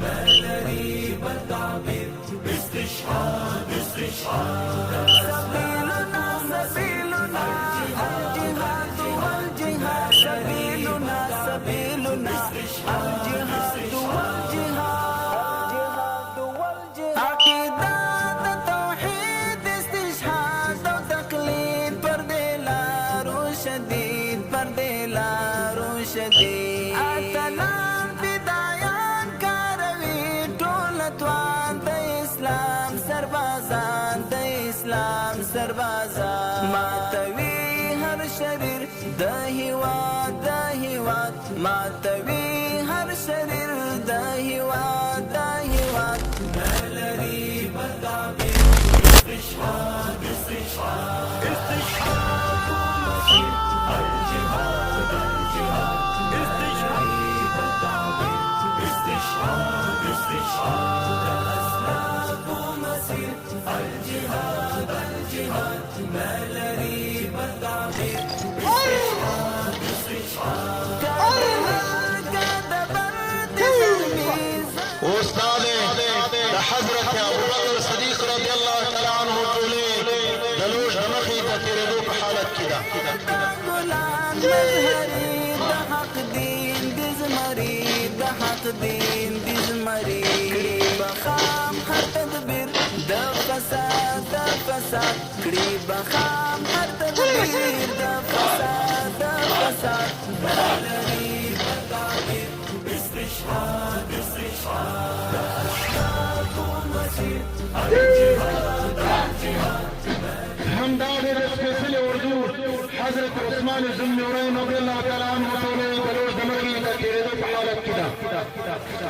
مالري بالتعبير استشهاد استشهاد سبيلنا سبيلنا الجهاد والجهاد سبيلنا سبيلنا الجهاد والجهاد عقيدة التوحيد استشهاد وتقليد بردلار شديد بردلار شديد أتلام بدايان كاروي طولتوان دا إسلام سربازان دا إسلام سربازان ماتوي هر شرير دا هواد دا هواد ماتوي هر شرير دا هواد دا هواد مالري بالتعبير استشهاد استشهاد استشهاد مسير الجهاد الجهاد استشهاد بالتعبير استشهاد استشهاد أسلاك مسير الجهاد الجهاد مالري بالتعبير استشهاد استشهاد استاد حضرت ابو بکر صدیق رضی الله تعالی عنہ ټولې دلوش دمخې ته تیرېدو په حالت کې ده د حق دین د زمري د حق دین د زمري کړي بخام هر تدبیر د فساد د فساد کړي بخام هر تدبیر د فساد د فساد مالري بالتعبير استشهاد استشهاد أشهاد مسير الجهاد الجهاد همدا د سپېڅلې اردو حضرت عثمان ذوالنورین رضی الله تعالی عنہ ټولې دلوش دمخې ته تیرېدو په حالت کې ده